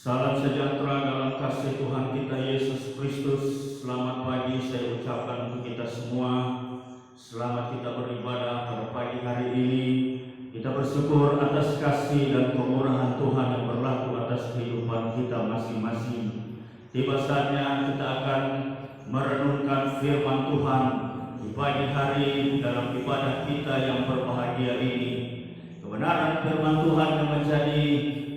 Salam sejahtera dalam kasih Tuhan kita Yesus Kristus. Selamat pagi saya ucapkan untuk kita semua. Selamat kita beribadah pada pagi hari ini. Kita bersyukur atas kasih dan kemurahan Tuhan yang berlaku atas kehidupan kita masing-masing. Tiba saatnya kita akan merenungkan firman Tuhan di pagi hari dalam ibadah kita yang berbahagia ini. Kebenaran firman Tuhan yang menjadi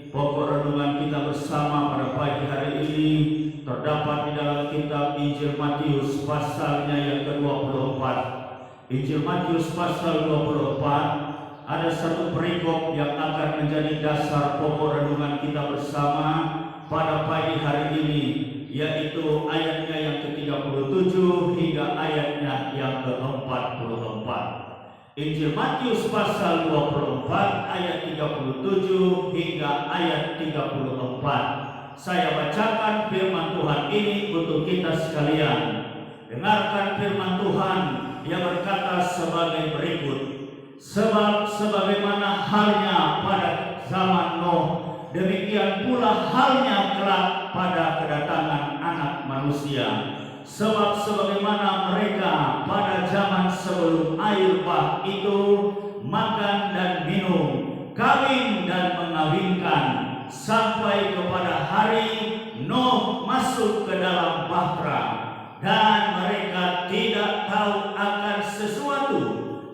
pokok renungan kita bersama pada pagi hari ini terdapat di dalam kitab Injil Matius pasalnya yang ke-24. Injil Matius pasal 24 ada satu perikop yang akan menjadi dasar pokok renungan kita bersama pada pagi hari ini, yaitu ayatnya yang ke-37 hingga ayatnya yang ke-44. Injil Matius pasal 24 ayat 37 hingga ayat 34. Saya bacakan firman Tuhan ini untuk kita sekalian. Dengarkan firman Tuhan yang berkata sebagai berikut. Sebab sebagaimana halnya pada zaman Nuh, demikian pula halnya kelak pada kedatangan Anak Manusia. Sebab sebagaimana mereka pada zaman sebelum air bah itu makan dan minum, kawin dan mengawinkan, sampai kepada hari Nuh masuk ke dalam bahtera, dan mereka tidak tahu akan sesuatu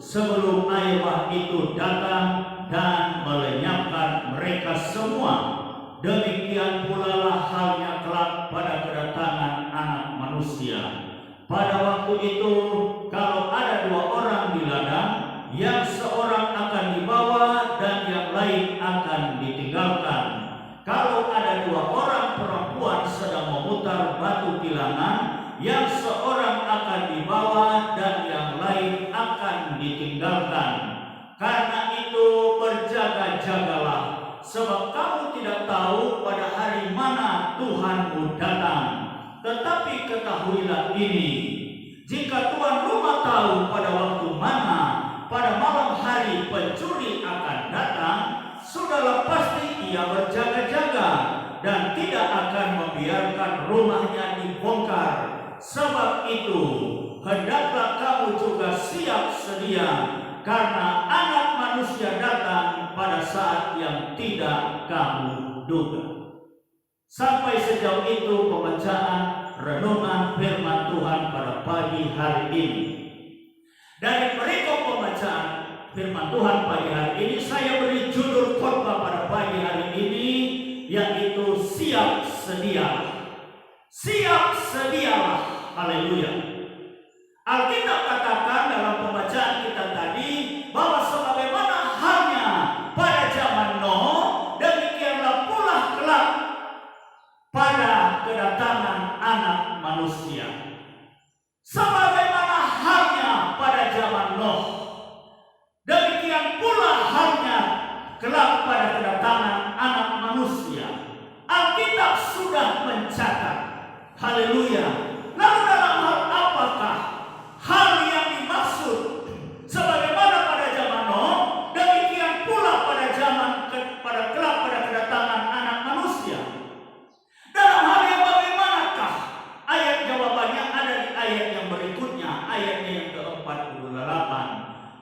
sebelum air bah itu datang dan melenyapkan mereka semua. Demikian pula lah halnya kelak pada kedatangan Anak Manusia. Pada waktu itu, kalau ada dua orang di ladang, yang seorang akan dibawa dan yang lain akan ditinggalkan. Kalau ada dua orang perempuan sedang memutar batu tilangan, yang seorang akan dibawa dan yang lain akan ditinggalkan. Karena itu berjaga-jagalah, sebab kamu tidak tahu pada hari mana Tuhanmu datang. Tetapi ketahuilah ini, jika tuan rumah tahu pada waktu mana pada malam hari pencuri akan datang, sudahlah pasti ia berjaga-jaga dan tidak akan membiarkan rumahnya dibongkar. Sebab itu, hendaklah kamu juga siap sedia, karena Anak Manusia datang pada saat yang tidak kamu duga. Sampai sejauh itu pembacaan renungan firman Tuhan pada pagi hari ini. Dari perikop pembacaan firman Tuhan pagi hari ini, saya beri judul khotbah pada pagi hari ini, yaitu siap sedia. Siap sedialah. Haleluya. Alkitab katakan dalam pembacaan kita tadi bahwa sebagaimana halnya pada zaman Nuh, demikianlah pula kelak pada kedatangan Anak Manusia. Sebagaimana halnya pada zaman Nuh, demikian pula halnya kelak pada kedatangan Anak Manusia. Alkitab sudah mencatat. Haleluya. Lalu dalam hal apakah hal yang dimaksud? Sebagaimana pada zaman Nuh, demikian pula pada kelak pada kedatangan Anak Manusia. Dalam hal yang bagaimanakah? Ayat jawabannya ada di ayat yang berikutnya, ayatnya yang ke-48.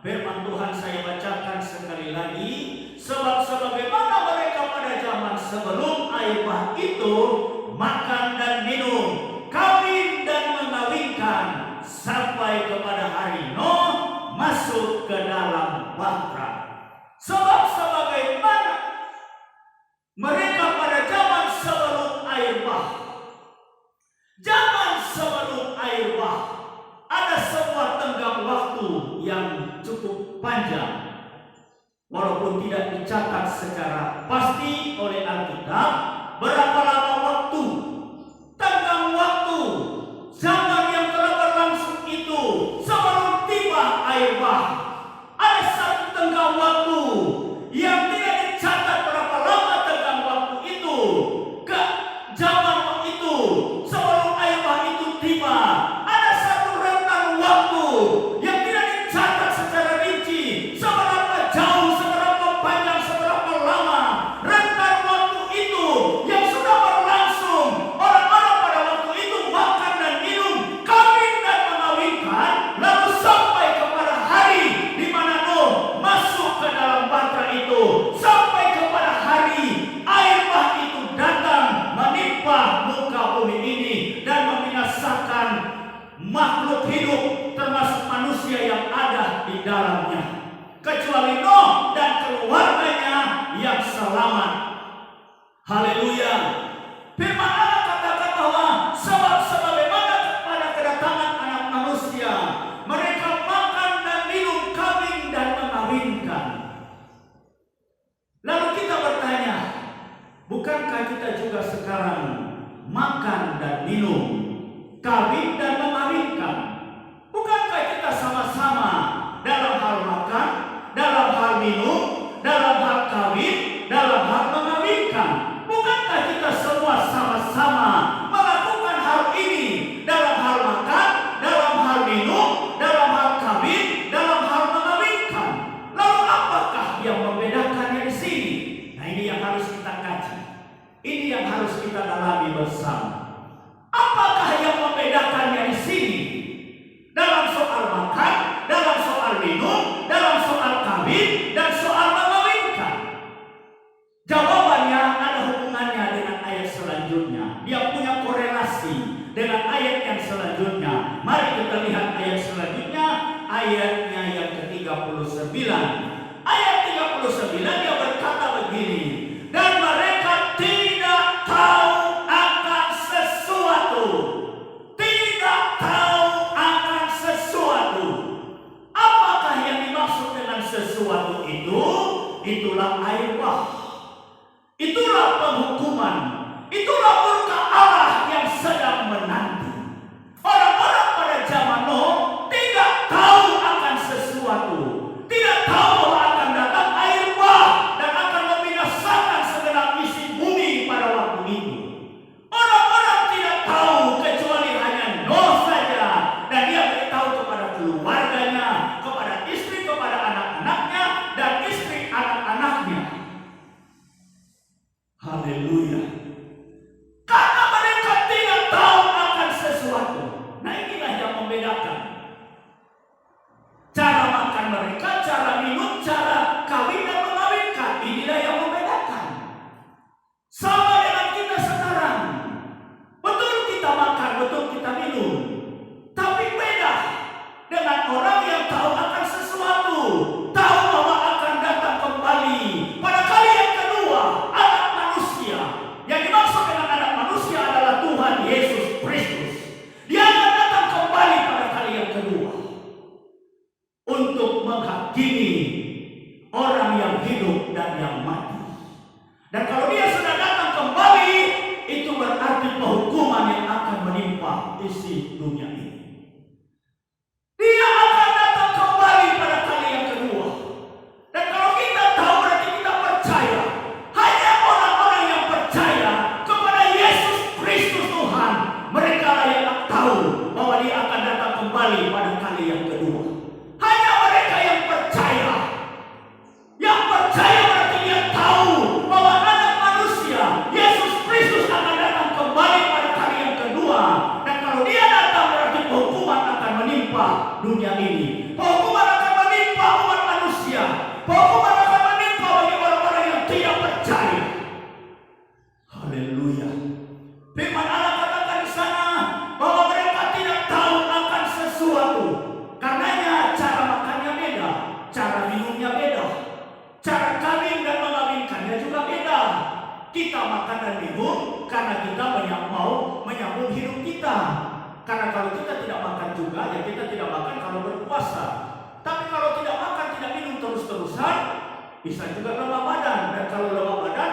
Firman Tuhan saya bacakan sekali lagi. Sebab sebagaimana mereka pada zaman sebelum air bah itu makan dan minum, kawin dan mengawinkan, sampai kepada hari Nuh masuk ke dalam bahtera. Sebab sebagaimana mereka pada zaman sebelum air bah, zaman sebelum air bah, ada sebuah tenggang waktu yang cukup panjang. Walaupun tidak dicatat secara pasti oleh Alkitab berapa lama waktu, tenggang waktu, zaman yang telah berlangsung itu sebelum tiba air bah. Ada satu tenggang waktu yang tidak dicatat berapa lama tenggang waktu itu ke zaman itu sebelum air bah itu tiba. Ada satu rentan waktu yang tidak dicatat secara rinci, seberapa jauh, seberapa panjang, seberapa lama rentan waktu itu yang sudah Haleluya. Firman Allah katakan bahwa sebagaimana pada kedatangan anak manusia, mereka makan dan minum, kawin dan mengawinkan. Lalu kita bertanya, bukankah kita juga sekarang makan dan minum, kawin dan mengawinkan? Bukankah kita sama-sama dalam hal makan, dalam hal minum, dalam hal kawin, dalam hal mengawinkan? Bukankah kita semua sama-sama melakukan hal ini dalam hal makan, dalam hal minum, dalam hal kawin, dalam hal mengawinkan? Lalu apakah yang membedakannya di sini? Nah, ini yang harus kita kaji. Ini yang harus kita dalami bersama. Apakah yang membedakannya di sini? Dalam soal makan, dalam soal minum, dalam soal kawin, dan soal mengawinkan. Jawabannya ada hubungannya dengan ayat selanjutnya. Dia punya korelasi dengan ayat yang selanjutnya. Mari kita lihat ayat selanjutnya, ayatnya yang ke-39. Ayat 39 dia berkata begini, dan mereka tidak tahu akan sesuatu. Tidak tahu akan sesuatu. Apakah yang dimaksud dengan sesuatu itu? Itulah air bah. Itulah penghukuman. Itulah murka Allah yang sedang menanti. Orang-orang pada zaman Nuh tidak tahu akan sesuatu. Tidak tahu bahwa akan datang air bah dan akan membinasakan segenap isi bumi pada waktu itu. Orang-orang tidak tahu kecuali hanya Nuh saja, dan dia beritahu kepada keluarganya, kepada istri, kepada anak-anaknya, dan istri anak-anaknya. Haleluya. Karena mereka tidak tahu akan sesuatu. Nah, inilah yang membedakan. Cara makan mereka, cara minum, cara kawin dan mengawinkan, inilah yang membedakan. Sama dengan kita sekarang. Betul kita makan, betul kita minum, tapi beda dengan orang yang tahu akan sesuatu, tahu bahwa akan datang kembali pada kali yang kedua, anak manusia. Yang dimaksud dengan anak manusia adalah Tuhan Yesus Kristus. Dia akan datang kembali pada kali yang kedua untuk menghakimi orang yang hidup dan yang mati. Dan kalau dia sudah datang kembali, itu berarti penghukuman yang akan menimpa isi dunia ini. Dia akan datang kembali pada kali yang kedua. Dan kalau kita tahu, berarti kita percaya. Hanya orang-orang yang percaya kepada Yesus Kristus Tuhan, mereka lah yang tahu bahwa dia akan datang kembali pada kali yang kedua. Hanya mereka yang percaya. Yang percaya berarti dia tahu bahwa anak manusia, Yesus Kristus akan datang kembali pada kali yang kedua. Dan kalau dia datang, berarti penghukuman akan menimpa dunia ini. Penghukuman akan menimpa umat manusia. Penghukuman akan menimpa bagi orang-orang yang tidak percaya. Haleluya. Firman Allah katakan di sana bahwa mereka tidak tahu akan sesuatu. Karenanya cara makannya beda, cara minumnya beda, cara kawin dan mengawinkannya juga beda. Kita makan dan minum karena kita mau menyambung hidup kita. Karena kalau kita tidak makan juga, ya kita tidak makan kalau berpuasa. Tapi kalau tidak makan, tidak minum terus-terusan, bisa juga lemah badan. Dan kalau lemah badan,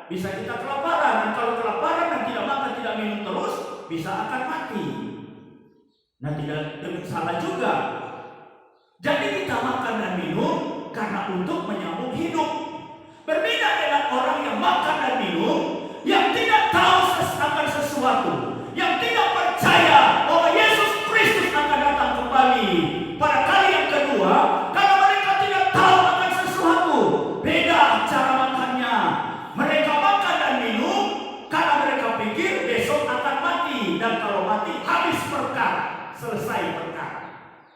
bisa kita kelaparan. Dan kalau kelaparan dan tidak makan, tidak minum terus, bisa akan mati. Nah, tidak salah juga. Jadi kita makan dan minum karena untuk menyambung hidup. Berbeda dengan orang yang makan dan minum, yang tidak tahu akan sesuatu, yang tidak percaya bahwa Yesus Kristus akan datang kembali pada kali yang kedua. Karena mereka tidak tahu akan sesuatu. Beda cara makannya. Mereka makan dan minum karena mereka pikir besok akan mati. Dan kalau mati, habis perkara, selesai perkara.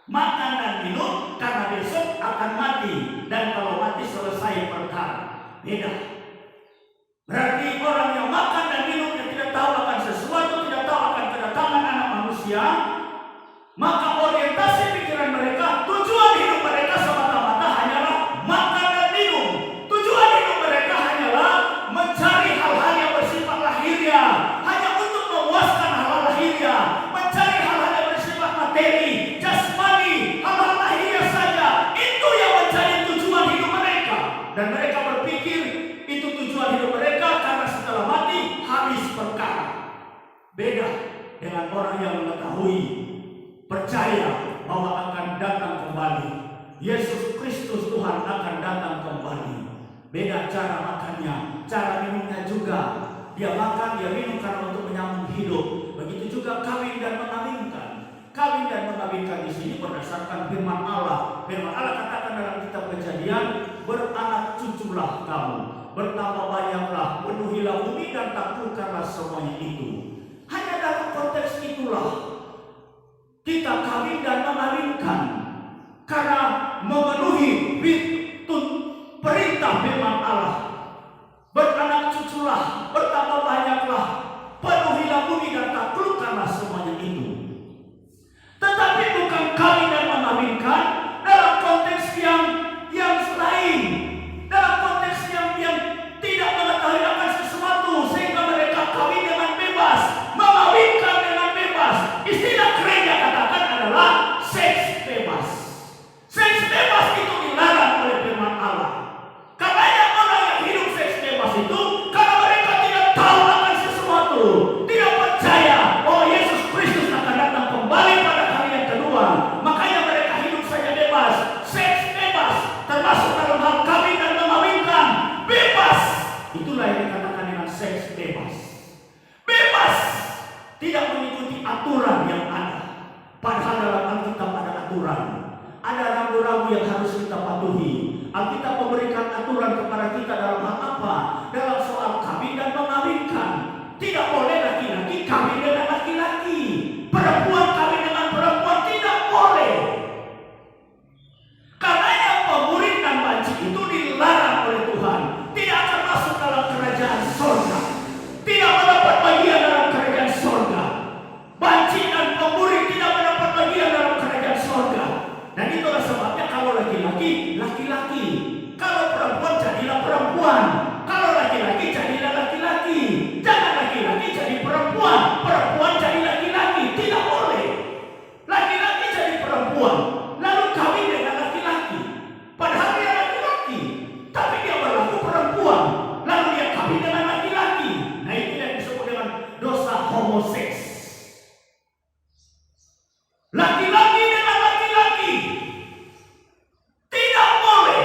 Makan dan minum karena besok akan mati. Dan kalau mati, selesai perkara. Beda. Berarti orang yang makan dan minum yang tidak tahu akan sesuatu, tidak tahu akan kedatangan anak manusia, maka orientasi pikiran mereka, tujuan hidup mereka semata-mata hanyalah makan dan minum. Tujuan hidup mereka hanyalah mencari hal-hal yang Beda dengan orang yang mengetahui, percaya bahwa akan datang kembali. Yesus Kristus Tuhan akan datang kembali. Beda cara makannya, cara minumnya juga. Dia makan, dia minum karena untuk menyambung hidup. Begitu juga kawin dan mengawinkan. Kawin dan mengawinkan di sini berdasarkan firman Allah. Firman Allah katakan dalam kitab Kejadian, beranak cuculah kamu, bertambah banyaklah, penuhilah bumi dan taklukkanlah semuanya itu. Hanya dalam konteks itulah kita kawin dan mengawinkan, karena memenuhi perintah firman Allah. Beranak cuculah, bertambah banyaklah, penuhilah bumi dan taklukkanlah semuanya itu. Tetapi bukan kawin dan mengawinkan dalam konteks yang lain, dalam konteks yang tidak mengetahui akan sesuatu sehingga mereka kawin dengan bebas, mengawinkan dengan bebas. Istilah gereja katakan adalah seks bebas. Seks bebas itu dilarang oleh firman Allah. Karena yang orang yang hidup seks bebas itu karena mereka tidak tahu akan sesuatu, tidak percaya bahwa Yesus Kristus akan datang kembali pada hari yang kedua. Makanya mereka hidup saja bebas, seks bebas, termasuk dalam hal kawin dan mengawinkan bebas. Itulah yang dikatakan dengan seks bebas. Bebas, tidak mengikuti aturan yang ada. Padahal dalam Alkitab ada aturan. Ada rambu-rambu yang harus kita patuhi. Alkitab memberikan aturan kepada kita dalam hal apa? Dalam soal kawin dan mengawinkan. Tidak boleh laki-laki kawin dengan laki-laki, perempuan kawin dengan perempuan, tidak boleh. Karena yang pemurid dan banci itu dilarang oleh Tuhan, tidak akan masuk dalam kerajaan sorga, tidak mendapat bagian dalam kerajaan sorga. Banci dan pemurid tidak mendapat bagian dalam kerajaan sorga. Dan itulah sebabnya kalau laki-laki, laki-laki. Kalau perempuan, jadilah perempuan. Kalau laki-laki, jadilah laki-laki. Jangan laki-laki jadi perempuan, perempuan jadi laki-laki. Tidak boleh. Laki-laki jadi perempuan, lalu kawin dengan laki-laki. Padahal dia laki-laki, tapi dia berlaku perempuan, lalu dia kawin dengan laki-laki. Nah, itu yang disebut dengan dosa homoseks. Laki-laki dengan laki-laki tidak boleh.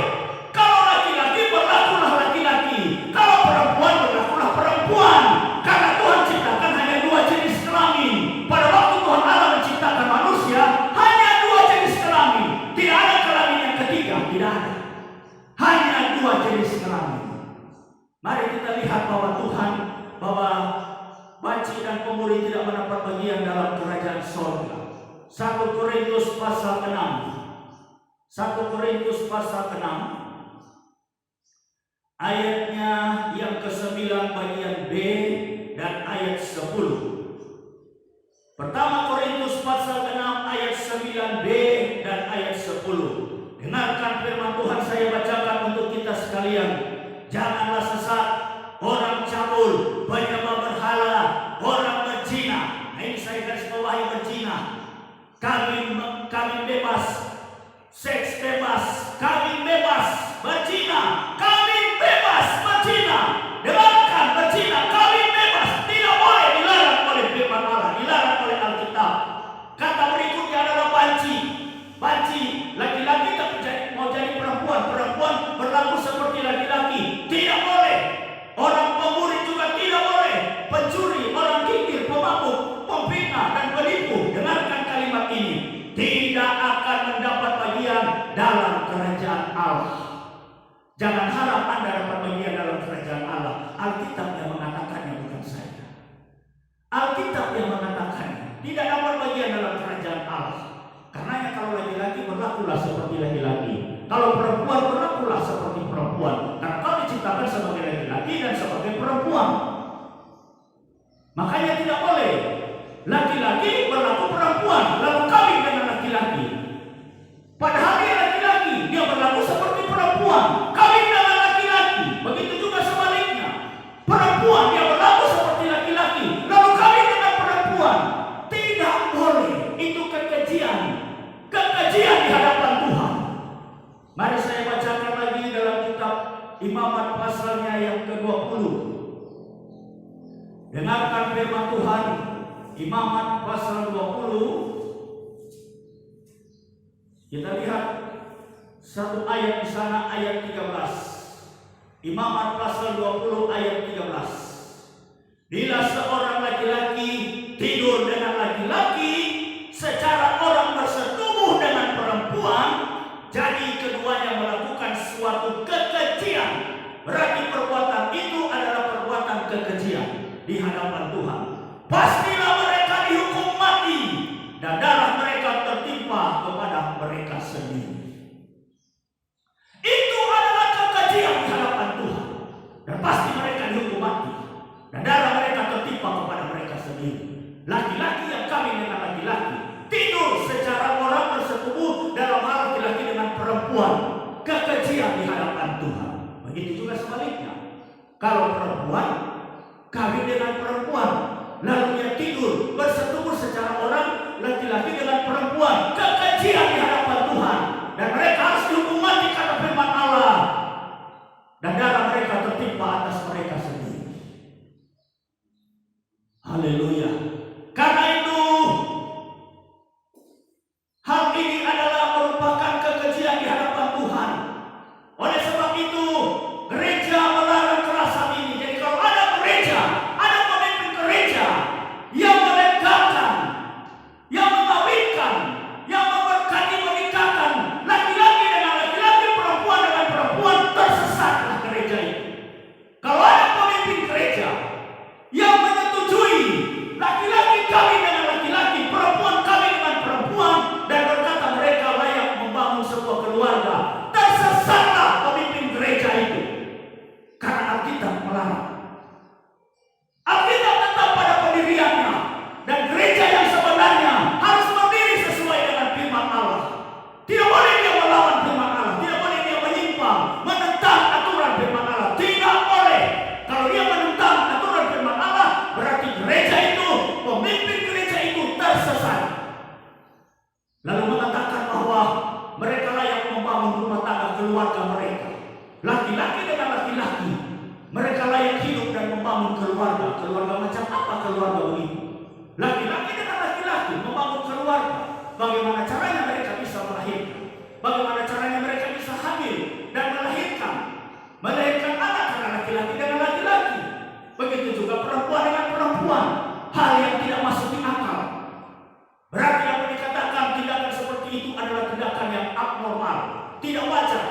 Kalau laki-laki berlakulah laki-laki, kalau perempuan berlakulah perempuan. Karena Tuhan ciptakan hanya dua jenis kelamin. Pada waktu Tuhan Allah menciptakan manusia, hanya dua jenis kelamin. Tidak ada kelamin yang ketiga, tidak ada. Hanya dua jenis kelamin. Mari kita lihat bahwa Tuhan, bahwa banci dan pemurid tidak mendapat bagian dalam kerajaan sorga. 1 Korintus pasal 6. 1 Korintus pasal 6 ayatnya yang ke-9 bagian B dan ayat 10. Pertama Korintus pasal 6 ayat 9b dan ayat 10. Dengarkan firman Tuhan, saya bacakan untuk kita sekalian. Janganlah sesat, orang cabul, penyembah berhala, orang berzina. Nah, ini saya garis bawahi berzina. Kawin bebas, seks bebas, kawin bebas, berzina, kawin bebas, berzina. Dengarkan, berzina, kawin bebas tidak boleh, dilarang oleh firman Allah, dilarang oleh Alkitab. Kata berikutnya adalah banci. Banci, laki-laki tapi mau jadi perempuan, perempuan berlaku seperti laki-laki, tidak boleh. Orang pemurid juga tidak boleh. Pencuri, orang kikir, pemabuk, pemfitnah dan penipu. Dengarkan kalimat ini, tidak akan mendapat bagian dalam kerajaan Allah. Jangan harap Anda dapat bagian dalam kerajaan Allah. Alkitab yang mengatakannya, bukan saya. Alkitab yang mengatakannya, tidak dapat bagian dalam kerajaan Allah. Karenanya kalau laki-laki berlakulah seperti laki-laki, kalau perempuan berlakulah seperti perempuan. Karena kau diciptakan sebagai laki-laki dan sebagai perempuan. Makanya tidak boleh laki-laki berlaku perempuan lalu kawin dengan laki-laki. Padahal dia laki-laki, dia berlaku seperti perempuan, kawin dengan laki-laki. Begitu juga sebaliknya, perempuan dia berlaku seperti laki-laki lalu kawin dengan perempuan. Tidak boleh. Itu kekejian di hadapan Tuhan. Mari saya bacakan lagi dalam kitab Imamat pasalnya yang ke-20. Dengarkan firman Tuhan. Imamat pasal 20. Kita lihat satu ayat di sana, ayat 13. Imamat pasal 20 ayat 13. Bila seorang laki-laki tidur dengan laki-laki, secara orang bersetubuh dengan perempuan, jadi keduanya melakukan suatu kekejian. Berarti perbuatan itu adalah perbuatan kekejian di hadapan Tuhan. Pastilah mereka dihukum mati dan darah mereka tertimpa kepada mereka sendiri. Itu adalah kekejian di hadapan Tuhan, dan pasti mereka dihukum mati dan darah mereka tertimpa kepada mereka sendiri. Laki-laki yang kawin dengan laki-laki, tidur secara orang bersetubuh dalam hal laki-laki dengan perempuan, kekejian di hadapan Tuhan. Begitu juga sebaliknya. Kalau perempuan kawin dengan perempuan, lalu dia tidur bersetubuh secara orang laki-laki dengan perempuan, kekejian di hadapan Tuhan, dan mereka harus dihukum mati karena firman Allah, dan darah mereka tertimpa atas mereka sendiri. Haleluya. Karena itu hal ini adalah merupakan kekejian di hadapan Tuhan. Oleh sebab itu gereja melarang kekerasan ini. Jadi kalau ada gereja, ada pemimpin gereja yang melegakan, yang mengawinkan, yang memberkati menikahkan laki-laki dengan laki-laki, perempuan dengan perempuan, tersesatlah gereja itu. Kalau ada pemimpin gereja yang menyetujui laki-laki kawin dengan laki-laki, perempuan kawin dengan perempuan, dan berkata mereka layak membangun sebuah keluarga, tersesatlah pemimpin gereja itu. Karena Alkitab melarang. Alkitab tetap pada pendiriannya, dan gereja yang sebenarnya harus berdiri sesuai dengan firman Allah. Tidak boleh dia melawan firman Allah, tidak boleh dia menyimpang, menentang aturan firman Allah. Tidak boleh. Kalau dia menentang aturan firman Allah, berarti gereja itu, pemimpin gereja itu tersesat. Lalu mengatakan bahwa mereka layak membangun rumah tangga keluarga mereka. Laki-laki dengan laki-laki, mereka layak hidup dan membangun keluarga. Keluarga macam apa keluarga begitu? Laki-laki dengan laki-laki membangun keluarga. Bagaimana caranya mereka bisa melahirkan? Bagaimana caranya mereka bisa hamil dan melahirkan anak karena laki-laki dengan laki-laki. Begitu juga perempuan dengan perempuan. Hal yang tidak masuk di akal. Berarti apa dikatakan tindakan seperti itu adalah tindakan yang abnormal, tidak wajar,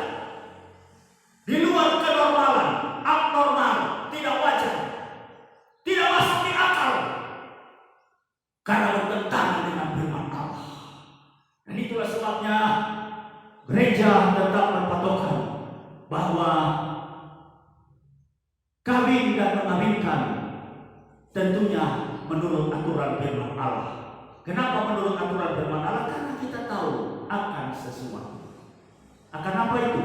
di luar kenormalan, abnormal, tidak wajar, tidak masuk di akal, karena bertentangan dengan firman Allah. Dan itulah sebabnya gereja tetap berpatokan bahwa kawin dan mengawinkan tentunya menurut aturan firman Allah. Kenapa menurut aturan firman Allah? Karena kita tahu akan sesuatu. Akan apa itu?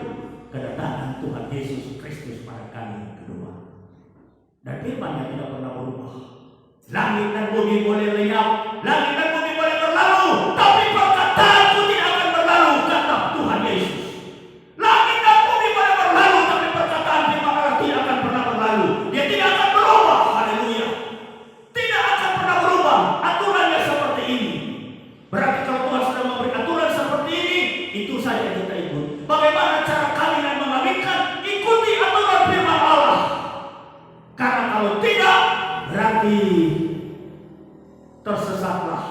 Kedatangan Tuhan Yesus Kristus pada kali yang kedua. Dan firman-Nya tidak pernah berubah. Langit dan bumi boleh lenyap, langit dan bumi boleh berlalu, tapi perkataanku tidak akan berlalu, kata Tuhan Yesus. Langit dan bumi boleh berlalu, tapi perkataan firman Allah tidak akan pernah berlalu. Dia tidak akan berubah. Haleluya. Tidak akan pernah berubah. Aturannya seperti ini. Berarti kalau Tuhan sudah memberi aturan seperti ini, itu saja kita ikut. Bagaimana cara kawin dan mengawinkan? Ikuti aturan firman Allah. Karena kalau tidak, berarti tersesatlah.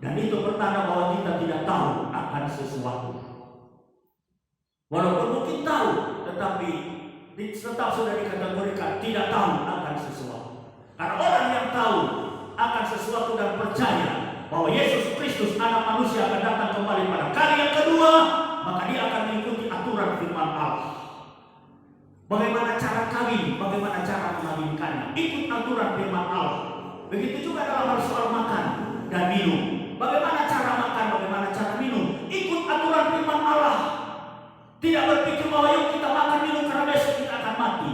Dan itu pertanda bahwa kita tidak tahu akan sesuatu. Walaupun mungkin tahu, tetapi tetap sudah dikategorikan tidak tahu akan sesuatu. Karena orang yang tahu akan sesuatu dan percaya bahwa Yesus Kristus anak manusia akan datang kembali pada kali yang kedua, maka dia akan mengikuti aturan firman Allah. Bagaimana cara kawin, bagaimana cara mengawinkannya, ikut aturan firman Allah. Begitu juga dalam hal soal makan dan minum. Bagaimana cara makan, bagaimana cara minum, ikut aturan firman Allah. Tidak berpikir bahwa yuk kita makan minum karena besok kita akan mati.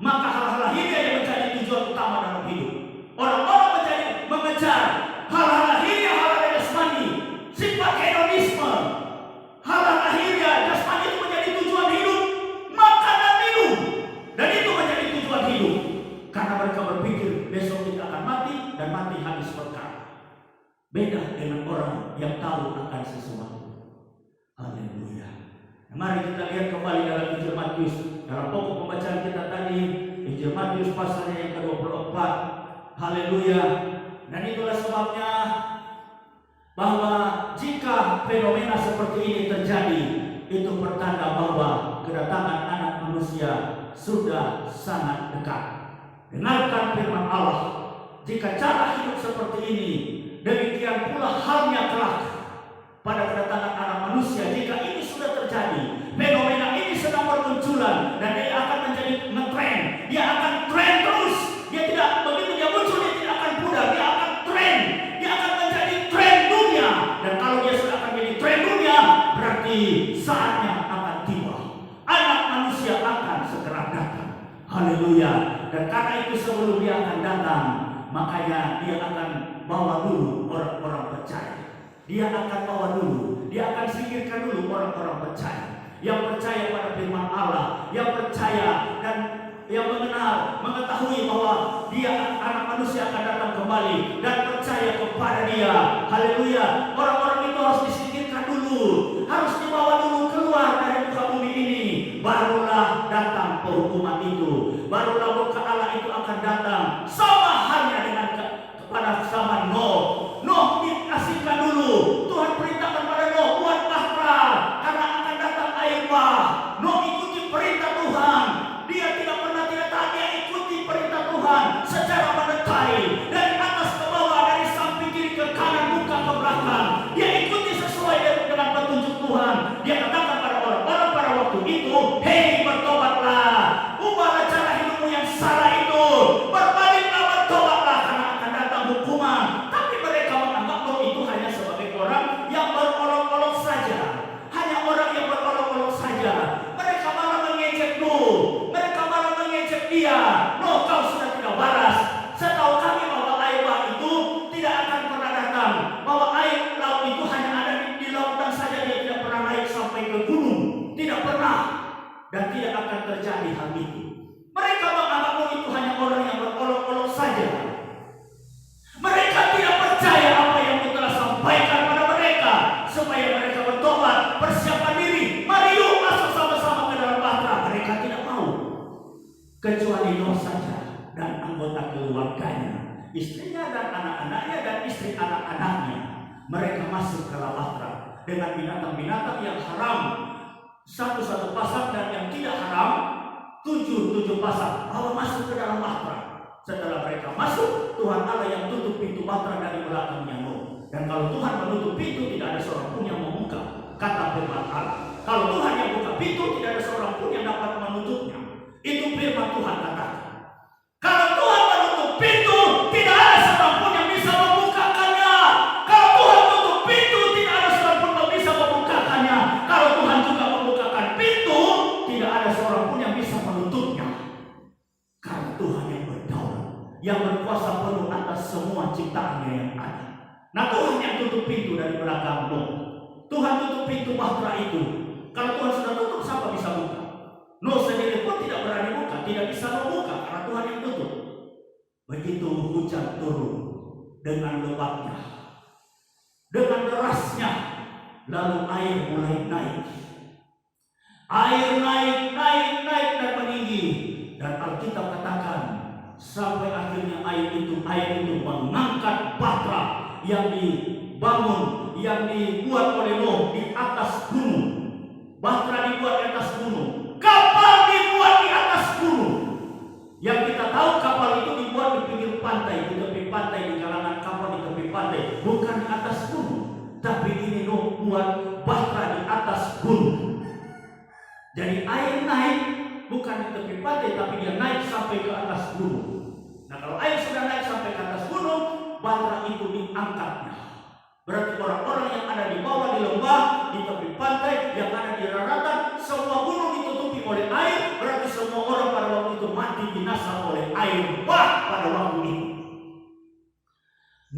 Maka hal-hal lahiriah yang menjadi tujuan utama dalam hidup. Orang-orang mengejar hal-hal lahiriah, hal-hal jasmani, sifat hedonisme. Hal-hal lahiriah, jasmani itu menjadi tujuan hidup, makan dan minum, dan itu menjadi tujuan hidup. Karena mereka berpikir besok kita akan mati dan mati habis berkah. Beda dengan orang yang tahu akan sesuatu. Haleluya. Mari kita lihat kembali dalam Injil Matius. Dalam pokok pembacaan kita tadi, Injil Matius pasalnya yang ke-24. Haleluya. Dan itulah sebabnya bahwa jika fenomena seperti ini terjadi, itu pertanda bahwa kedatangan Anak Manusia sudah sangat dekat. Dengarkan firman Allah. Jika cara hidup seperti ini, demikian pula halnya kelak pada kedatangan Anak Manusia. Jika ini sudah terjadi, fenomena ini sedang bermunculan, dan dia akan menjadi ngetren. Dia akan tren terus. Dia tidak begitu dia muncul, dia tidak akan pudar. Dia akan tren. Dia akan menjadi tren dunia. Dan kalau dia sudah akan menjadi tren dunia, berarti saatnya akan tiba. Anak Manusia akan segera datang. Haleluya. Dan karena itu sebelum dia akan datang, makanya dia akan bawa dulu orang-orang percaya. Dia akan bawa dulu, dia akan singkirkan dulu orang-orang percaya, yang percaya pada firman Allah, yang percaya dan yang mengetahui bahwa dia Anak Manusia akan datang kembali dan percaya kepada dia. Haleluya. Orang-orang itu harus disingkirkan dulu, harus dibawa dulu keluar dari muka bumi ini. Barulah datang penghukuman itu, barulah murka Allah itu akan datang. Sama halnya dengan pada zaman Nuh. Nuh diasingkan dulu. Tuhan perintahkan pada Nuh, buat bahtera karena akan datang air bah. Nuh ikuti perintah Tuhan. Dia tidak pernah tidak taat. Dia ikuti perintah Tuhan secara mendetail, dari atas ke bawah, dari samping kiri ke kanan, muka ke belakang. Dia ikuti sesuai dengan petunjuk Tuhan. Dia katakan pada orang-orang pada waktu itu, hei, bertobatlah, ubahlah cara hidupmu yang salah itu, berbaliklah, bertobatlah, karena akan datang hukuman. Tapi mereka menganggap Nuh itu hanya sebagai orang yang berolok-olok saja, hanya orang yang berolok-olok saja. Mereka malah mengejek Nuh, mereka malah mengejek dia. Nuh, kau sudah tidak waras. Setahu kami bahwa air bah itu tidak akan pernah datang, bahwa air laut itu hanya ada di lautan saja, dia tidak pernah naik sampai ke gunung, tidak pernah, dan tidak akan terjadi hal itu. Mereka menganggap Nuh itu hanya orang yang berolok-olok saja. Mereka tidak percaya apa yang Tuhan telah sampaikan pada mereka, supaya mereka bertobat, persiapkan diri, mari yuk masuk sama-sama ke dalam bahtera. Mereka tidak mau, kecuali Nuh saja dan anggota keluarganya, istrinya dan anak-anaknya dan istri anak-anaknya. Mereka masuk ke dalam bahtera dengan binatang-binatang yang haram, satu pasang, dan yang tidak haram, tujuh pasang, bawa masuk ke dalam bahtera. Setelah mereka masuk, Tuhan Allah yang tutup pintu bahtera dari belakangnya Nuh. Dan kalau Tuhan menutup pintu, tidak ada seorang pun yang membuka, kata firman Allah. Kalau Tuhan yang buka pintu, tidak ada seorang pun yang dapat menutupnya. Itu firman Tuhan katakan. Kalau Tuhan menutup pintu, tidak ada seorang pun yang bisa membukakannya. Kalau Tuhan tutup pintu, tidak ada seorang pun yang bisa membukakannya. Kalau Tuhan juga membukakan pintu, tidak ada seorang pun yang bisa menutupnya. Karena Tuhan yang berdaulat, yang berkuasa penuh atas semua ciptaannya yang ada. Nah, Tuhan yang tutup pintu dari belakang Nuh. Tuhan tutup pintu bahtera itu. Kalau Tuhan sudah tutup, siapa bisa buka? Nuh sendiri pun tidak berani buka, tidak bisa membuka karena Tuhan yang tutup. Begitu hujan turun dengan lebatnya, dengan derasnya, lalu air mulai naik. Air naik dan meninggi. Dan Alkitab katakan sampai akhirnya air itu mengangkat bahtera yang dibangun, yang dibuat oleh Nuh di atas gunung. Bahtera dibuat di atas gunung, kapal dibuat di atas gunung. Yang kita tahu kapal itu dibuat di pinggir pantai, di tepi pantai, di kalangan kapal di tepi pantai, bukan di atas gunung. Tapi ini Nuh buat bahtera di atas gunung. Jadi air naik bukan di tepi pantai, tapi dia naik sampai ke atas gunung. Nah, kalau air sudah naik sampai ke atas gunung, bahtera itu diangkatnya. Berarti orang-orang yang ada di bawah, di lembah, di tepi pantai, yang ada di daratan, semua gunung ditutupi oleh air. Berarti semua orang pada waktu itu mati binasa oleh air bah pada waktu itu.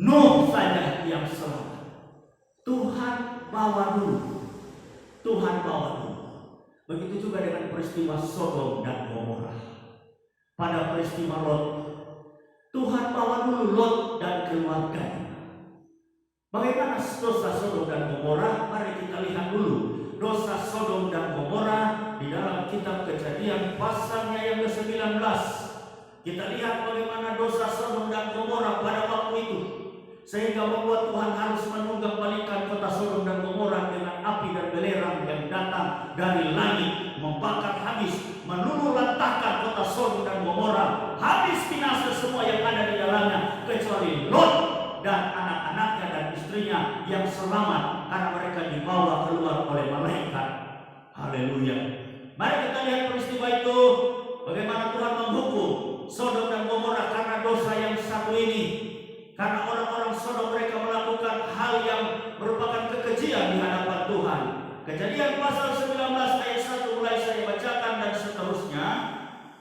Nuh saja yang selamat. Tuhan bawa dulu. Tuhan bawa dulu. Begitu juga dengan peristiwa Sodom dan Gomora. Pada peristiwa Lot, Tuhan bawa dulu Lot dan keluarganya. Bagaimana dosa Sodom dan Gomora? Mari kita lihat dulu dosa Sodom dan Gomora di dalam kitab Kejadian pasalnya yang ke-19. Kita lihat bagaimana dosa Sodom dan Gomora pada waktu itu, sehingga membuat Tuhan harus menunggang-balikan kota Sodom dan Gomora dengan api dan belerang yang datang dari langit, membakar habis, meluluhlantahkan kota Sodom dan Gomora. Habis binasa semua yang ada di dalamnya, kecuali Lot dan anak-anaknya dan istrinya yang selamat karena mereka dibawa keluar oleh malaikat. Haleluya. Mari kita lihat peristiwa itu, bagaimana Tuhan menghukum Sodom dan Gomora karena dosa yang satu ini. Karena orang-orang Sodom mereka melakukan hal yang merupakan kekejian di hadapan Tuhan. Kejadian pasal 19 ayat 1 mulai saya bacakan dan seterusnya.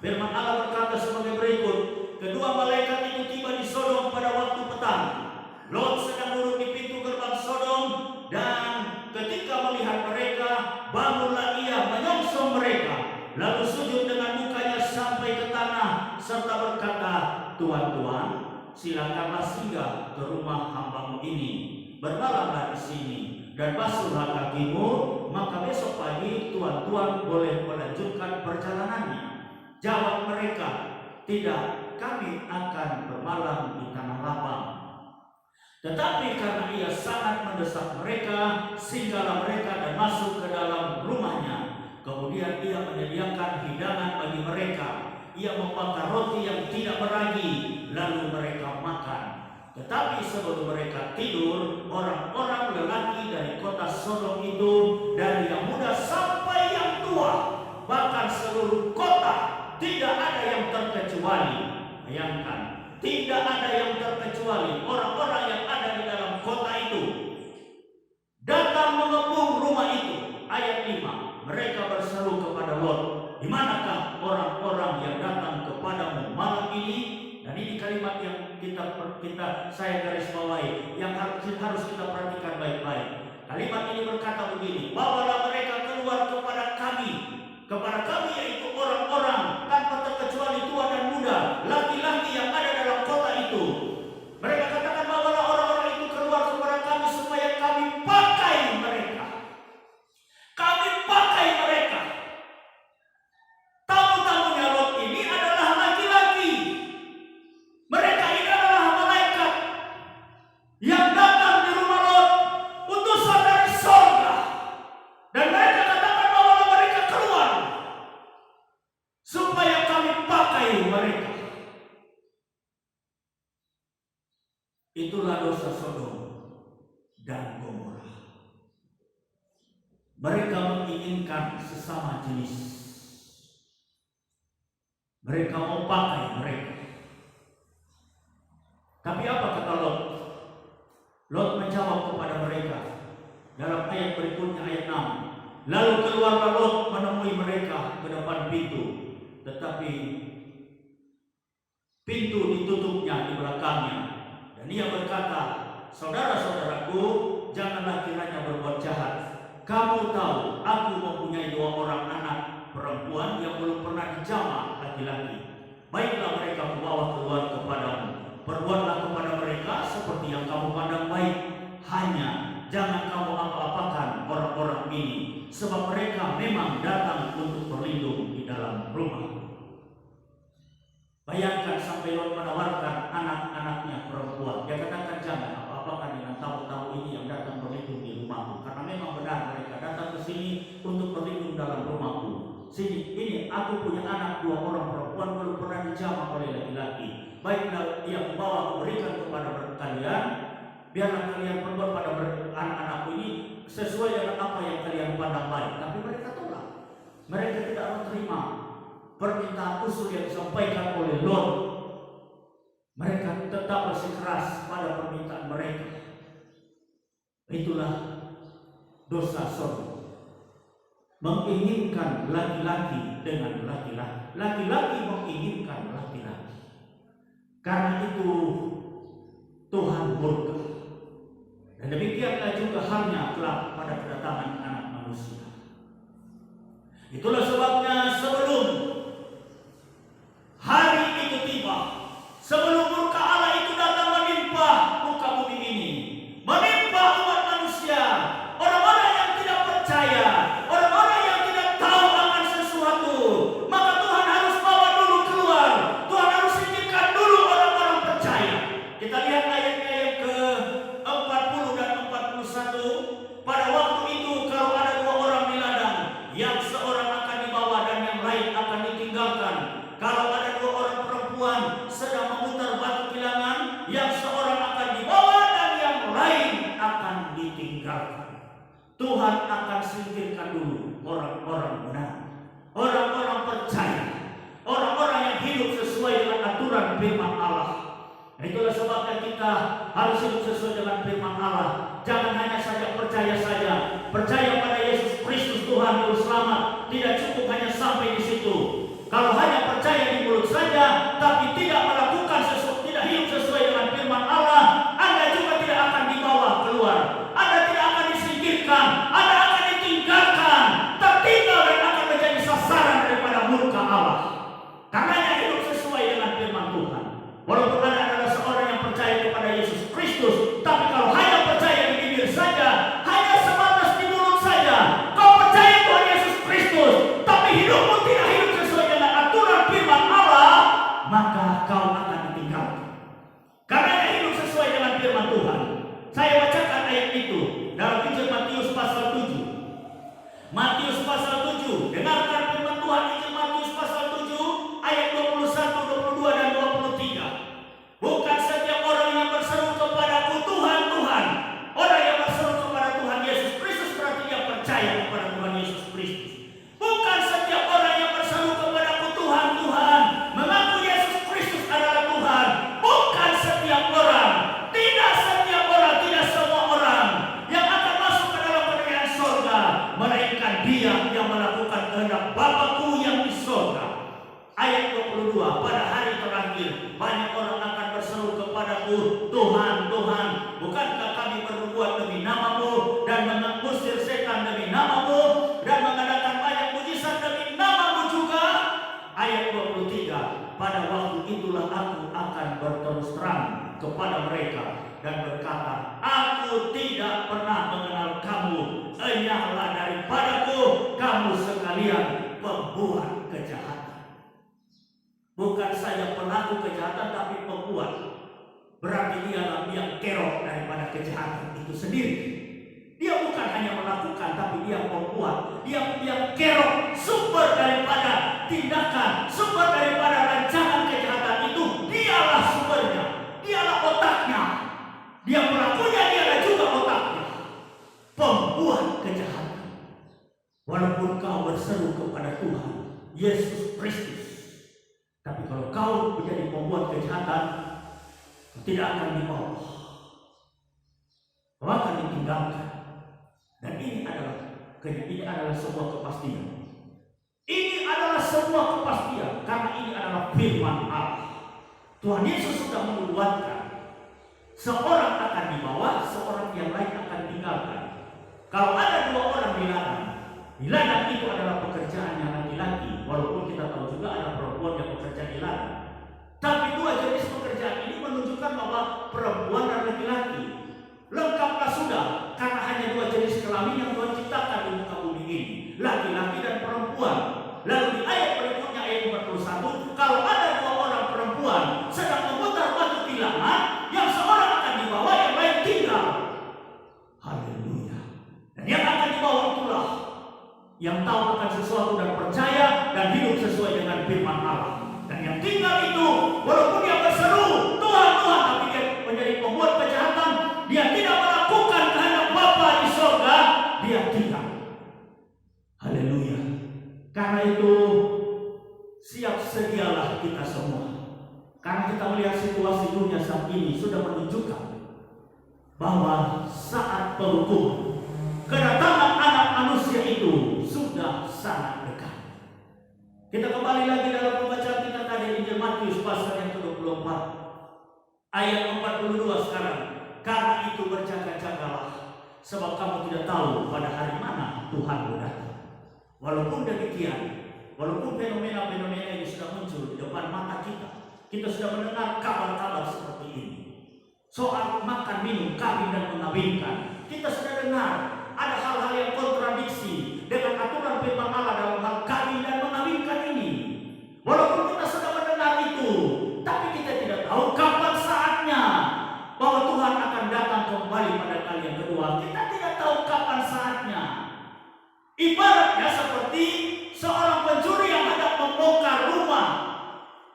Firman Allah berkata sebagai berikut. Kedua malaikat itu tiba di Sodom pada waktu petang. Lot sedang duduk di pintu gerbang Sodom, dan ketika melihat mereka, bangunlah ia menyongsong mereka, lalu sujud dengan mukanya sampai ke tanah, serta berkata, Tuan-tuan, silakanlah singgah ke rumah hambamu ini, bermalamlah di sini, dan basuhlah kakimu, maka besok pagi tuan-tuan boleh melanjutkan perjalanannya. Jawab mereka, tidak, kami akan bermalam di tanah lapang. Tetapi karena ia sangat mendesak mereka, singgahlah mereka dan masuk ke dalam rumahnya. Kemudian ia menyediakan hidangan bagi mereka. Ia membakar roti yang tidak beragi, lalu mereka makan. Tetapi sebelum mereka tidur, orang-orang lelaki dari kota Sodom itu, dari yang muda sampai yang tua, bahkan seluruh kota, tidak ada yang terkecuali. Bayangkan, tidak ada yang terkecuali orang-orang yang ada di dalam kota itu datang mengepung rumah itu. Ayat 5, mereka berseru kepada Lot, di manakah orang-orang yang datang kepadamu malam ini? Dan ini kalimat yang saya garis bawahi, yang harus kita perhatikan baik-baik. Kalimat ini berkata begini, bawalah mereka keluar kepada kami yaitu orang-orang tanpa terkecuali tua dan muda, laki-laki yang ada dalam kota itu. Mereka katakan, bawalah orang-orang itu keluar kepada kami supaya kami pakai mereka. Kami pakai mereka. Tamu-tamunya Lot ini adalah laki-laki. Mereka ini adalah malaikat yang datang di rumah Lot, utusan dari surga. Dan mereka katakan, bawalah mereka keluar supaya kami pakai mereka. Itulah dosa Sodom dan Gomora. Mereka menginginkan sesama jenis. Mereka mau pakai mereka. Tapi apa kata Lot? Lot menjawab kepada mereka dalam ayat berikutnya, ayat 6. Lalu keluarlah Lot menemui mereka ke depan pintu, tetapi pintu ditutupnya di belakangnya. Dan ia berkata, saudara-saudaraku, janganlah kiranya berbuat jahat. Kamu tahu, aku mempunyai 2 orang anak perempuan yang belum pernah dijamah laki-laki. Baiklah mereka membawa keluar kepadamu. Perbuatlah kepada mereka seperti yang kamu pandang baik. Hanya jangan kamu apa-apakan orang-orang ini, sebab mereka memang datang untuk berlindung di dalam rumah. Bayangkan sampai Lot menawarkan anak-anaknya perempuan. Dia katakan, jangan apa-apakan dengan tamu-tamu ini yang datang berlindung di rumahku. Karena memang benar mereka datang ke sini untuk berlindung dalam rumahku. Sini, ini aku punya anak 2 orang perempuan belum pernah dijamah oleh laki-laki. Baiklah ia membawa berikan kepada kalian. Biarlah kalian perbuat pada anak-anakku ini sesuai dengan apa yang kalian pandang baik. Tapi mereka tolak. Mereka tidak menerima permintaan usul yang disampaikan oleh Lot. Mereka tetap bersikeras pada permintaan mereka. Itulah dosa Sodom. Menginginkan laki-laki dengan laki-laki. Laki-laki menginginkan laki-laki. Karena itu Tuhan murka. Dan demikianlah juga halnya kelak pada kedatangan anak manusia. Itulah sebabnya sebelum hari itu tiba, sebelum murka Allah itu datang menimpa muka bumi ini, menimpa sedang memutar batu bilangan, yang seorang akan dibawa dan yang lain akan ditinggalkan. Tuhan akan singkirkan dulu orang-orang benar, orang-orang percaya, orang-orang yang hidup sesuai dengan aturan firman Allah. Itulah sebabnya kita harus hidup sesuai dengan firman Allah. Jangan hanya saja percaya saja, percaya pada Yesus Kristus Tuhan Juru Selamat. Tidak cukup hanya sampai di situ. Kalau hanya percaya di mulut saja, tapi tidak melakukan sesuatu, tidak hidup sesuai dengan firman Allah, Anda juga tidak akan dibawa keluar. Anda tidak akan disingkirkan, Anda akan ditinggalkan, tertinggal dan akan menjadi sasaran daripada murka Allah. Karenanya hidup sesuai dengan firman Tuhan. Walaupun Anda adalah seorang yang percaya kepada Yesus Kristus, tapi kalau hanya percaya di bibir saja, hanya sebatas di mulut saja, kau percaya Tuhan Yesus Kristus, tapi hidupmu tidak hidup sesuai dengan aturan firman Allah, maka kau akan ditinggalkan. Karena hidup sesuai dengan firman Tuhan. Saya bacakan ayat itu dalam Injil Matius pasal 7. Matius pasal 7. Dengarkan firman Tuhan, Injil Matius pasal 7 ayat 21, 22 dan 23. Bukan setiap orang yang berseru kepadaku Tuhan, Tuhan. Orang yang berseru kepada Tuhan Yesus Kristus berarti dia percaya kepada Tuhan Yesus Kristus. Bukan setiap orang yang berseru kepadaku Tuhan, Tuhan, mengaku Yesus Kristus adalah Tuhan. Bukan setiap orang, tidak setiap orang, tidak semua orang yang akan masuk ke dalam kerajaan surga, melainkan dia yang melakukan kehendak Bapa-Ku yang di surga. Ayat 22, pada hari terakhir banyak orang akan berseru kepadaku, Tuhan, Tuhan, bukankah kami berbuat demi nama-Mu dan mengusir setan demi nama-Mu dan mengadakan banyak mujizat demi nama-Mu juga? Ayat 23, pada waktu itulah aku akan berterus terang kepada mereka dan berkata, aku tidak pernah mengenal kamu, enyahlah daripadaku kamu sekalian pembuat kejahatan. Bukan saja pelaku kejahatan, tapi pembuat. Berarti dialah yang kerok daripada kejahatan itu sendiri. Dia bukan hanya melakukan, tapi dia pembuat. Dia yang kerok, sumber daripada tindakan, sumber daripada rancangan kejahatan itu. Dialah sumbernya, dialah otaknya. Dia pelakunya, dialah juga otaknya. Pembuat kejahatan. Walaupun kau berseru kepada Tuhan Yesus Kristus, tapi kalau kau menjadi pembuat kejahatan, tidak akan dibawa. Kau akan ditinggalkan. Dan ini adalah sebuah kepastian. Ini adalah sebuah kepastian karena ini adalah firman Allah. Tuhan Yesus sudah menubuatkan seorang akan dibawa, seorang yang lain akan tinggalkan. Kalau ada dua orang di ladang itu adalah pekerjaannya laki-laki, walaupun kita tahu juga ada perempuan yang bekerja di ladang. Tapi dua jenis pekerjaan ini menunjukkan bahwa perempuan dan laki-laki lengkaplah sudah, karena hanya dua jenis kelamin yang Tuhan ciptakan di muka bumi ini, laki-laki dan perempuan. Lalu di ayat berikutnya, ayat 41, kalau ada dua orang perempuan sedang memutar batu bilangan, yang seorang akan dibawa, yang lain tinggal. Haleluya. Dan yang akan dibawa itulah yang tahu akan sesuatu dan percaya dan hidup sesuai dengan firman Allah. Dan yang tinggal itu, walaupun dia berseru Tuhan, Tuhan, tapi dia menjadi pembuat kejahatan, dia tidak melakukan kehendak Bapa di surga, dia tinggal. Haleluya. Karena itu siap sedialah kita semua. Karena kita melihat situasi dunia saat ini sudah menunjukkan bahwa saat penghukuman, kedatangan anak manusia itu sudah sangat dekat. Kita kembali lagi dalam pembacaan kita tadi, Injil Matius pasal yang ke-24 ayat 42 sekarang. Karena itu berjaga-jagalah, sebab kamu tidak tahu pada hari mana Tuhan datang. Walaupun demikian, walaupun fenomena-fenomena ini sudah muncul di depan mata kita sudah mendengar kabar-kabar seperti ini. Soal makan, minum, kawin dan mengawinkan, kita sudah dengar ada hal-hal yang kontradiksi dengan aturan firman Allah dalam hal kawin dan mengawinkan ini. Walaupun kita sudah mendengar itu, tapi kita tidak tahu kapan saatnya bahwa Tuhan akan datang kembali pada kali yang kedua. Kita tidak tahu kapan saatnya. Ibaratnya seperti seorang pencuri yang hendak membongkar rumah,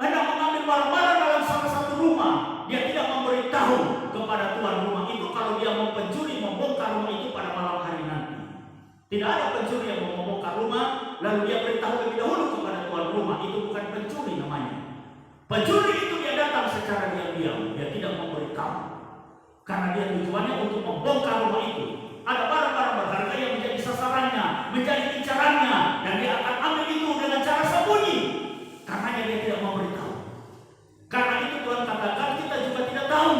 hendak mengambil barang-barang dalam salah Tidak ada pencuri yang mau membongkar rumah lalu dia beritahu lebih dahulu kepada tuan rumah. Itu bukan pencuri namanya. Pencuri itu dia datang secara diam-diam, dia tidak memberitahu, karena dia tujuannya untuk membongkar rumah itu. Ada barang-barang berharga yang menjadi sasarannya, menjadi incarannya, dan dia akan ambil itu dengan cara sembunyi, karena dia tidak memberitahu. Karena itu Tuhan katakan kita juga tidak tahu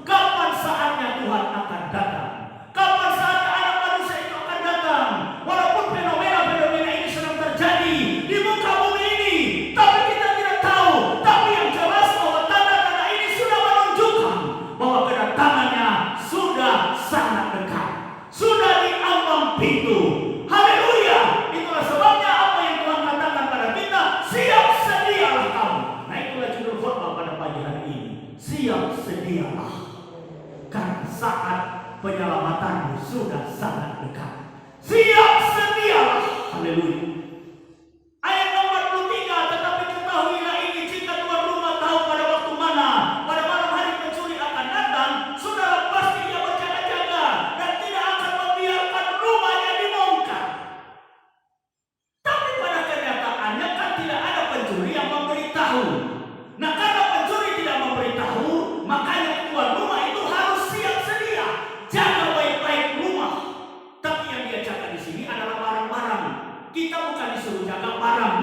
kapan saatnya Tuhan akan datang, kapan saatnya anak manusia itu akan datang. Walaupun fenomena-fenomena ini sedang terjadi di muka bumi ini, tapi kita tidak tahu. Tapi yang jelas bahwa tanda-tanda ini sudah menunjukkan bahwa kedatangannya sudah sangat dekat, sudah di ambang pintu. Haleluya! Itulah sebabnya apa yang Tuhan katakan pada kita, siap sedialah kamu. Nah, itulah judul khotbah pada pagi hari ini. Siap sedialah, karena saat penyelamatanmu sudah sangat dekat. Siap sedialah. Haleluya. Ayat nomor 23, tetapi ketahuilah ini, jika tuan rumah tahu pada waktu mana, pada malam hari pencuri akan datang, saudara pasti dia berjaga-jaga dan tidak akan membiarkan rumahnya dibongkar. Tapi pada kenyataannya kan tidak ada pencuri yang memberitahu. Nah, karena pencuri tidak memberitahu, makanya tuan rumah itu harus siap sedia, jaga baik-baik rumah. Tapi yang dia jaga di sini adalah barang-barang. Kita bukan disuruh jaga barang,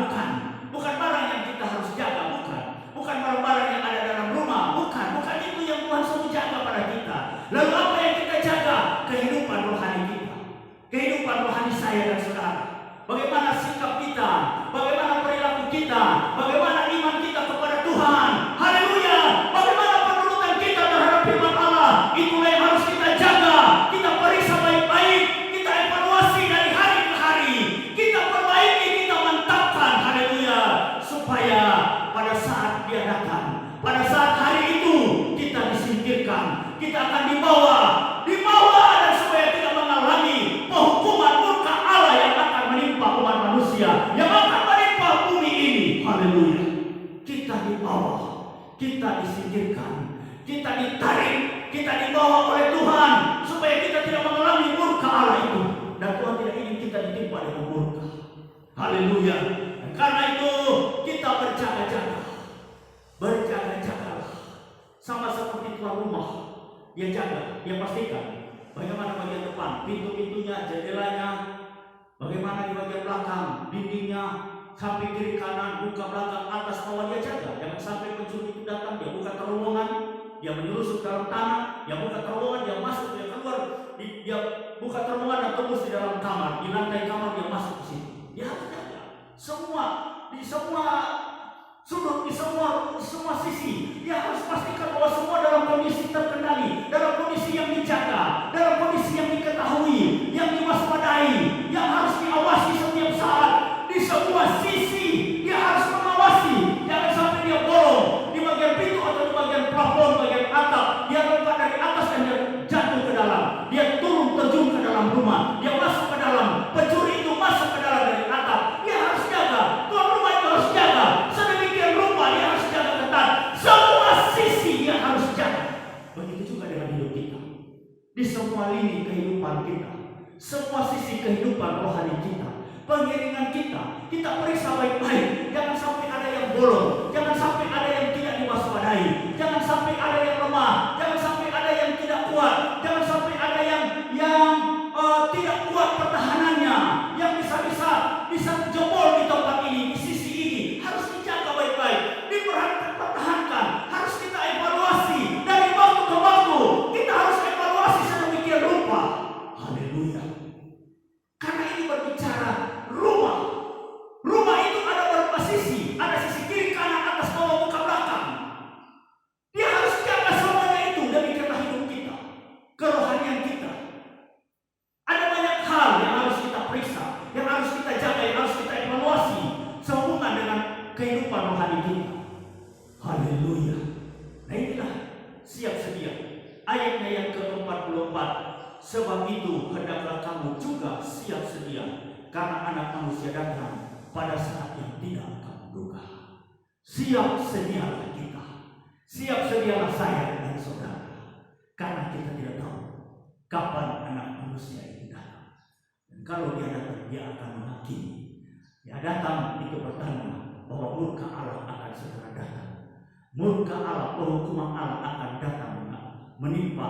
bukan barang yang kita harus jaga, bukan barang-barang yang ada dalam rumah, bukan itu yang Tuhan suruh jaga pada kita. Lalu apa yang kita jaga? Kehidupan rohani kita, kehidupan rohani saya dan saudara. Bagaimana sikap kita, bagaimana perilaku kita, bagaimana iman kita kepada Tuhan. Haleluya! Bagaimana penurutan kita terhadap firman Allah. Itulah yang harus kita jaga, kita periksa baik-baik, kita evaluasi dari hari ke hari, kita perbaiki, kita mantapkan. Haleluya! Supaya pada saat dia datang, pada saat hari itu kita disingkirkan, kita akan dibawa dan supaya tidak mengalami penghukuman murka Allah yang akan menimpa umat manusia, yang akan menimpa bumi ini. Haleluya! Kita dibawa, kita disingkirkan, kita ditarik, kita dibawa oleh Tuhan supaya kita tidak mengalami murka Allah itu. Dan Tuhan tidak ingin kita ditimpa dengan murka. Haleluya! Dan karena itu kita berjaga-jagalah. Sama seperti tuan rumah, dia jaga, dia pastikan bagaimana bagian depan, pintu-pintunya, jendelanya, bagaimana di bagian belakang, dindingnya, samping kiri kanan, buka belakang, atas bawah, dia jaga. Jangan sampai pencuri itu datang, dia buka terowongan, dia menyelusup dalam tanah, dia buka terowongan, dia masuk, dia keluar, dia buka terowongan dan tembus di dalam kamar, di lantai kamar dia masuk ke situ. Dia harus jaga di semua sudut, di semua sisi. Dia harus pastikan bahwa semua dalam kondisi terkendali, dalam kondisi yang dijaga, dalam kondisi yang diketahui, yang diwaspadai, yang harus diawasi setiap saat. Di semua sisi dia harus mengawasi. Jangan sampai dia bolong di bagian pintu atau di bagian plafon, bagian atap. Dia lompat dari atas dan dia jatuh ke dalam. Dia turun terjun ke dalam rumah. Dia masuk ke dalam. Pencuri itu masuk ke dalam dari atap. Dia harus jaga. Tuan rumah itu harus jaga. Sedemikian rupa dia harus jaga ketat. Semua sisi dia harus jaga. Begitu juga dengan hidup kita. Di semua lini kehidupan kita, semua sisi kehidupan rohani kita, pengiringan kita periksa baik-baik. Jangan sampai ada yang bolong, jangan sampai ada yang tidak diwaspadai, jangan sampai ada yang lemah, jangan sampai ada yang tidak kuat, jangan sampai ada yang tidak kuat pertahanannya, yang bisa jebol di tempat ini, di sisi ini. Harus dijaga baik-baik, dipertahankan, harus kita evaluasi dari waktu ke waktu. Kita harus evaluasi sedemikian rupa. Haleluya! Karena ini berbicara rumah. Rumah itu ada beberapa sisi. Ada sisi kiri, kanan, atas, bawah, muka, belakang. Dia harus jaga semuanya itu demi hidup kita, kerohanian kita. Ada banyak hal yang harus kita periksa, yang harus kita jaga, yang harus kita evaluasi sehubungan dengan kehidupan rohani kita. Haleluya! Nah, inilah siap sedia. Ayatnya yang ke-44. Sebab itu hendaklah kamu juga siap sedia, karena anak manusia datang pada saat yang tidak kamu duga. Siap sedialah kita, siap sedialah saya dan saudara, karena kita tidak tahu kapan anak manusia itu datang. Dan Kalau dia datang, dia akan menghakimi. Dia datang itu bertanda bahwa murka Allah akan segera datang. Murka Allah, penghukuman Allah akan datang menimpa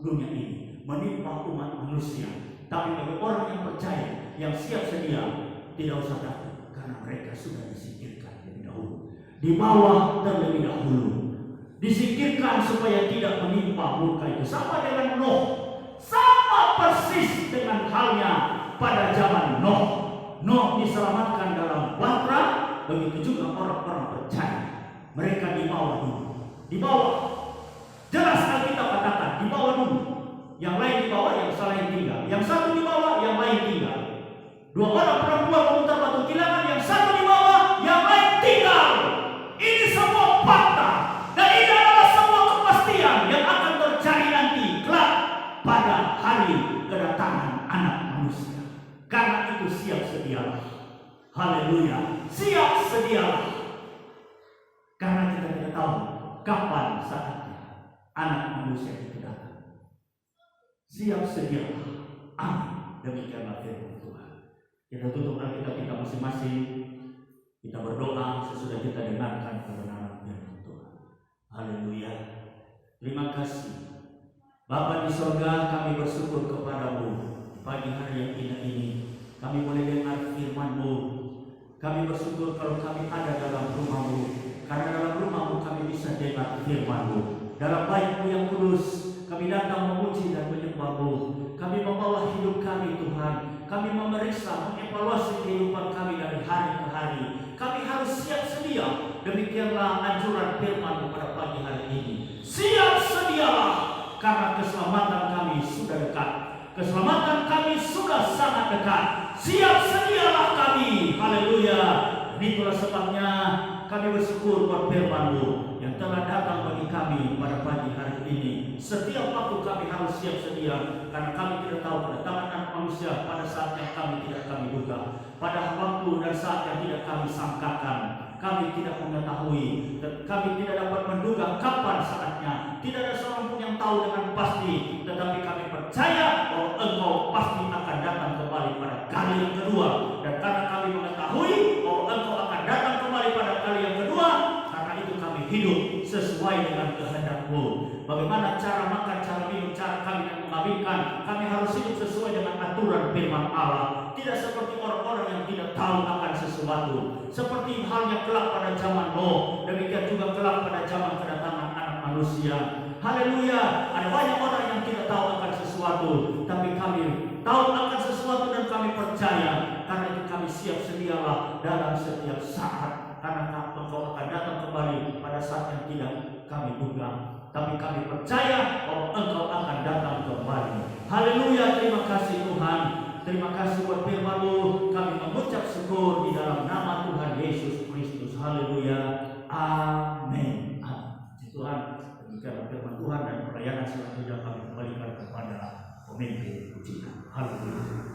dunia ini, menimpa umat manusia. Tapi bagi orang yang percaya, yang siap sedia, tidak usah takut, karena mereka sudah disingkirkan lebih dahulu, di bawah terlebih dahulu, disingkirkan supaya tidak menimpa murka itu. Sama dengan Nuh, sama persis dengan halnya pada zaman Nuh. Nuh diselamatkan dalam batra, begitu juga orang-orang percaya. Mereka di bawah dulu, di bawah. Jelas Alkitab katakan di bawah dulu. Yang lain di bawah, yang selain tinggal. Yang satu di bawah, yang lain tinggal. Dua orang perempuan memutar batu kilangan, yang satu di bawah, yang lain tinggal. Ini semua fakta, dan ini adalah semua kepastian yang akan terjadi nanti kelak pada hari kedatangan Anak Manusia. Karena itu siap sedialah. Haleluya, siap sedialah. Karena kita tidak tahu kapan saatnya Anak Manusia itu datang. Siap sedialah. Amin. Demikianlah firman Tuhan. Kita tutup Alkitab kita masing-masing. Kita berdoa sesudah kita dengarkan kebenaran firman Tuhan. Haleluya. Terima kasih Bapa di sorga, kami bersyukur kepadamu pagi hari yang indah ini. Kami boleh dengar firman-Mu. Kami bersyukur kalau kami ada dalam rumah-Mu, karena dalam rumah-Mu kami bisa dengar firman-Mu. Dalam bait-Mu yang kudus kami datang memuji dan menyembah-Mu. Kami membawa hidup kami Tuhan. Kami memeriksa, mengevaluasi kehidupan kami dari hari ke hari. Kami harus siap sedia. Demikianlah anjuran firman-Mu pada pagi hari ini. Siap sedialah, karena keselamatan kami sudah dekat. Keselamatan kami sudah sangat dekat. Siap sedialah kami. Haleluya. Itulah sebabnya kami bersyukur buat firman-Mu yang telah datang bagi kami pada pagi hari ini. Setiap waktu kami harus siap sedia, karena kami tidak tahu kedatangan Anak Manusia pada saat yang tidak kami duga, pada waktu dan saat yang tidak kami sangkakan. Kami tidak mengetahui, dan kami tidak dapat menduga kapan saatnya. Tidak ada seorang pun yang tahu dengan pasti, tetapi kami percaya bahwa Engkau pasti akan datang kembali pada kali yang kedua. Dan karena kami mengetahui bahwa Engkau akan datang kembali pada kali yang kedua, karena itu kami hidup sesuai dengan kehendak-Mu. Bagaimana cara makan, cara minum, cara kami yang mengawinkan, kami harus hidup sesuai dengan aturan firman Allah. Tidak seperti orang-orang yang tidak tahu akan sesuatu. Seperti halnya kelak pada zaman Nuh, demikian juga kelak pada zaman kedatangan Anak Manusia. Haleluya. Ada banyak orang yang tidak tahu akan sesuatu, tapi kami tahu akan sesuatu dan kami percaya. Karena itu kami siap sedialah dalam setiap saat, karena Engkau akan datang kembali pada saat yang tidak kami duga. Tapi kami percaya bahwa Engkau akan datang kembali. Haleluya. Terima kasih Tuhan. Terima kasih buat firman-Mu. Kami